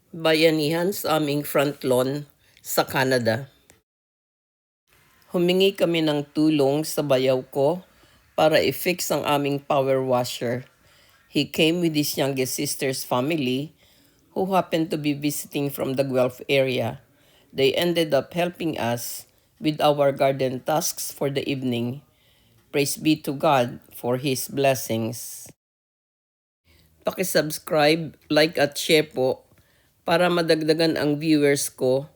bayanihan sa aming front lawn sa Canada. Humingi kami ng tulong sa bayaw ko para i-fix ang aming power washer. He came with his youngest sister's family who happened to be visiting from the Guelph area. They ended up helping us with our garden tasks for the evening. Praise be to God for His blessings. Paki-subscribe, like at share po para madagdagan ang viewers ko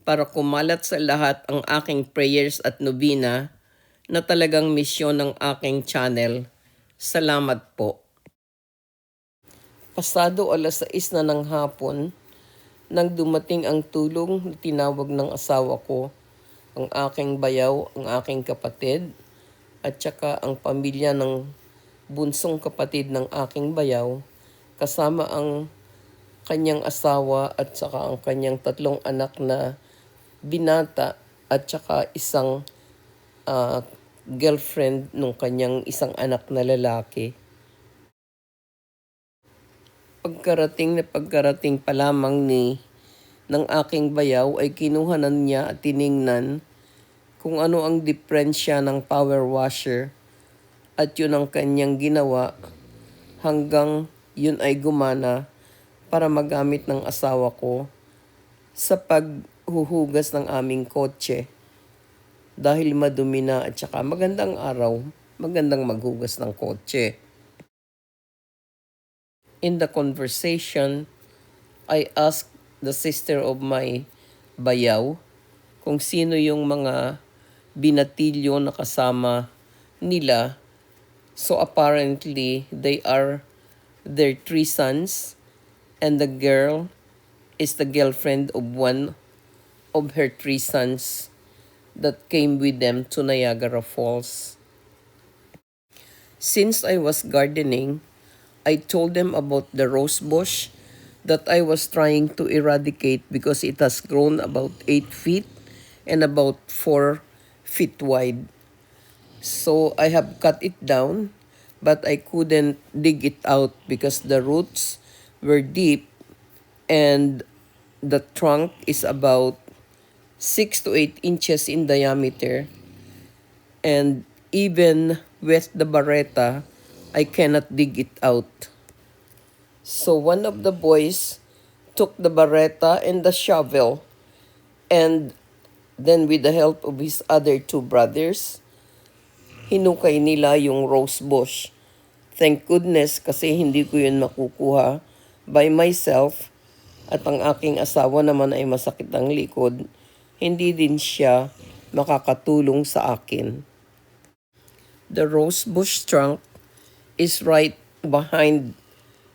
para kumalat sa lahat ang aking prayers at nobina na talagang misyon ng aking channel. Salamat po. Pasado 6:00 na ng hapon nang dumating ang tulong na tinawag ng asawa ko, ang aking bayaw, ang aking kapatid, at saka ang pamilya ng bunsong kapatid ng aking bayaw, kasama ang kanyang asawa at saka ang kanyang 3 anak na binata at saka isang girlfriend nung kanyang isang anak na lalaki. Pagkarating pa lamang ng aking bayaw ay kinuha na niya at tiningnan kung ano ang diferensya ng power washer at yun ang kanyang ginawa hanggang yun ay gumana para magamit ng asawa ko sa paghuhugas ng aming kotse. Dahil madumi na at saka magandang araw, magandang maghugas ng kotse. In the conversation, I asked the sister of my bayaw kung sino yung mga binatilyo na kasama nila. So apparently, they are their 3 sons and the girl is the girlfriend of one of her 3 sons that came with them to Niagara Falls. Since I was gardening, I told them about the rose bush that I was trying to eradicate because it has grown about 8 feet and about 4 feet wide. So I have cut it down, but I couldn't dig it out because the roots were deep and the trunk is about 6 to 8 inches in diameter. And even with the barretta, I cannot dig it out. So one of the boys took the barretta and the shovel, and then with the help of his other 2 brothers, hinukay nila yung rose bush. Thank goodness kasi hindi ko yun makukuha by myself at ang aking asawa naman ay masakit ang likod. Hindi din siya makakatulong sa akin. The rose bush trunk is right behind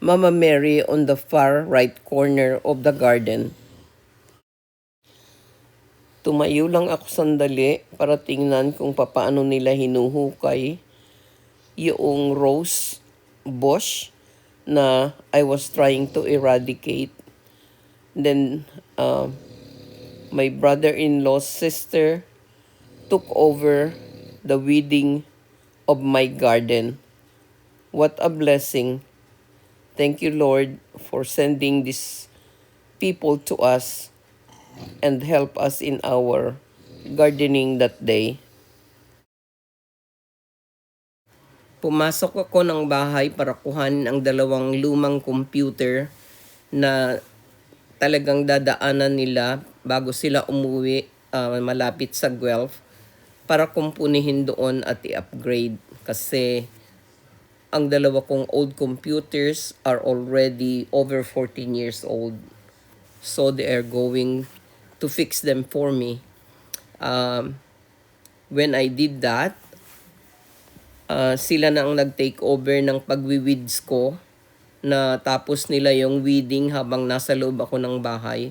Mama Mary on the far right corner of the garden. Tumayo lang ako sandali para tingnan kung paano nila hinuhukay yung rose bush na I was trying to eradicate. Then my brother-in-law's sister took over the weeding of my garden. What a blessing. Thank you, Lord, for sending these people to us and help us in our gardening that day. Pumasok ako ng bahay para kuhanin ang 2 lumang computer na talagang dadaanan nila bago sila umuwi malapit sa Guelph para kumpunihin doon at i-upgrade kasi ang 2 kong old computers are already over 14 years old. So they are going to fix them for me. When I did that, sila na ang nag-take over ng pagwi-weeds ko na tapos nila yung weeding habang nasa loob ako ng bahay.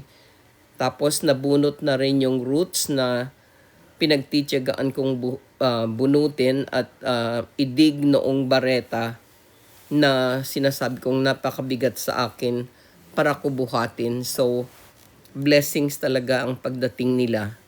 Tapos nabunot na rin yung roots na pinagtitiyagaan kong bunutin at idig noong bareta na sinasabi kong napakabigat sa akin para ko buhatin. So, blessings talaga ang pagdating nila.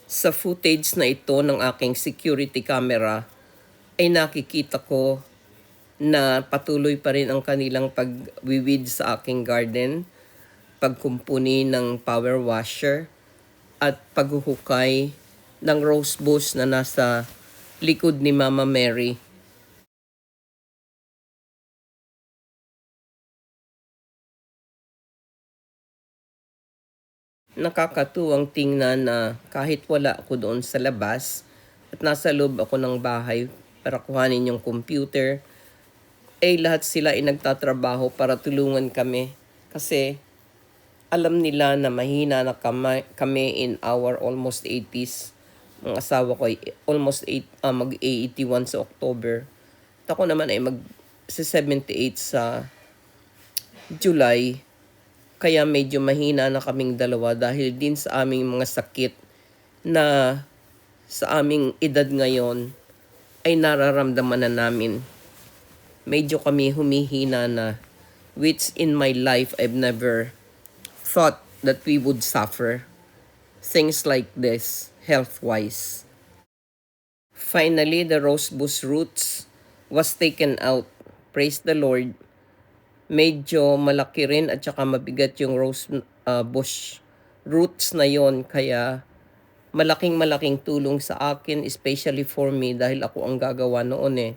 Sa footage na ito ng aking security camera ay nakikita ko na patuloy pa rin ang kanilang pagwiwid sa aking garden, pagkumpuni ng power washer, at paghuhukay ng rose bush na nasa likod ni Mama Mary. Nakakatuwang tingnan na kahit wala ako doon sa labas at nasa loob ako ng bahay para kuhanin yung computer, lahat sila ay nagtatrabaho para tulungan kami. Kasi alam nila na mahina na kami in our almost 80s. Ang asawa ko ay almost mag-81 sa October. At ako naman ay mag-78 sa July. Kaya medyo mahina na kaming dalawa dahil din sa aming mga sakit na sa aming edad ngayon ay nararamdaman na namin. Medyo kami humihina na, which in my life I've never thought that we would suffer things like this health-wise. Finally, the rosebush roots was taken out. Praise the Lord. Medyo malaki rin at saka mabigat yung bush roots na yon, kaya malaking tulong sa akin, especially for me dahil ako ang gagawa noon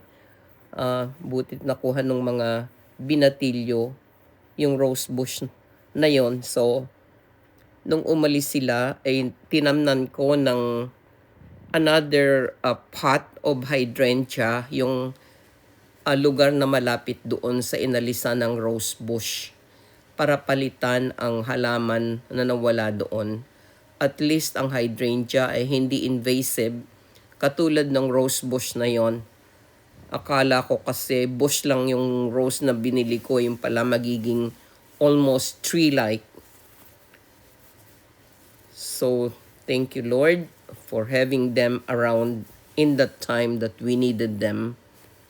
butit nakuha ng mga binatilyo yung rose bush na yon. So nung umalis sila ay tinamnan ko ng another pot of hydrangea, yung lugar na malapit doon sa inalisan ng rose bush, para palitan ang halaman na nawala doon. At least ang hydrangea ay hindi invasive katulad ng rose bush na yon. Akala ko kasi bush lang yung rose na binili ko, yung pala magiging almost tree-like. So, thank you Lord for having them around in that time that we needed them.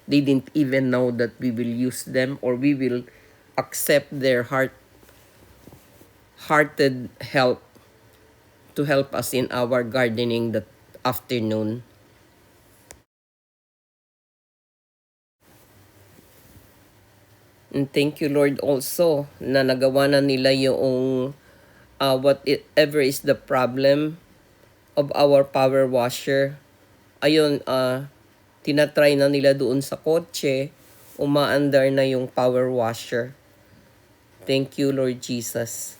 They didn't even know that we will use them or we will accept their hearted help to help us in our gardening that afternoon. And thank you Lord also na nagawa na nila yung whatever is the problem of our power washer. Ayun, tinatry na nila doon sa kotse, umaandar na yung power washer. Thank you Lord Jesus.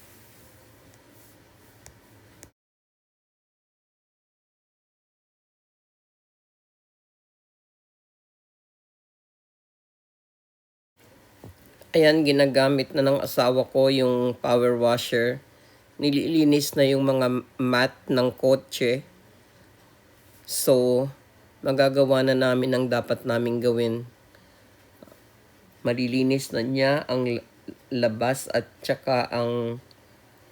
Ayan, ginagamit na ng asawa ko yung power washer. Nililinis na yung mga mat ng kotse. So, magagawa na namin ang dapat naming gawin. Malilinis na niya ang labas at saka ang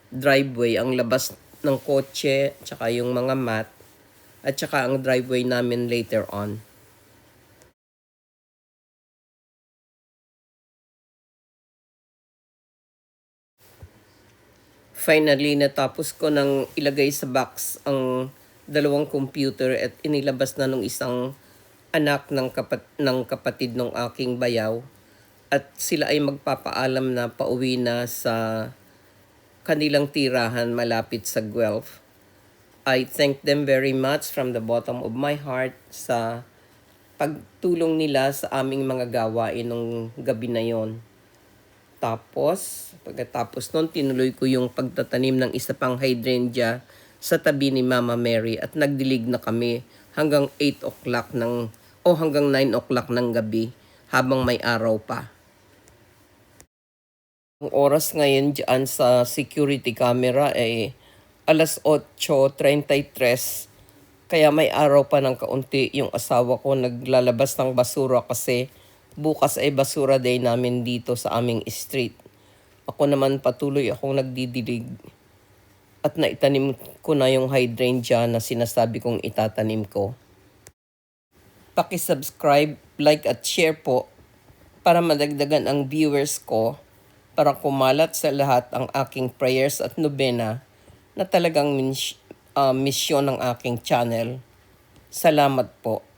driveway, ang labas ng kotse, saka yung mga mat, at saka ang driveway namin later on. Finally, natapos ko nang ilagay sa box ang dalawang computer at inilabas na nung isang anak ng kapatid ng aking bayaw. At sila ay magpapaalam na pauwi na sa kanilang tirahan malapit sa Guelph. I thank them very much from the bottom of my heart sa pagtulong nila sa aming mga gawain nung gabi na yon. Tapos, pagkatapos nun, tinuloy ko yung pagtatanim ng isa pang hydrangea sa tabi ni Mama Mary at nagdilig na kami hanggang 8 o'clock hanggang 9 o'clock ng gabi habang may araw pa. Ang oras ngayon dyan sa security camera ay alas 8:33. Kaya may araw pa ng kaunti. Yung asawa ko naglalabas ng basura kasi bukas ay basura day namin dito sa aming street. Ako naman patuloy akong nagdidilig. At naitanim ko na yung hydrangea na sinasabi kong itatanim ko. Paki-subscribe, like at share po para madagdagan ang viewers ko, para kumalat sa lahat ang aking prayers at nobena na talagang misyon ng aking channel. Salamat po.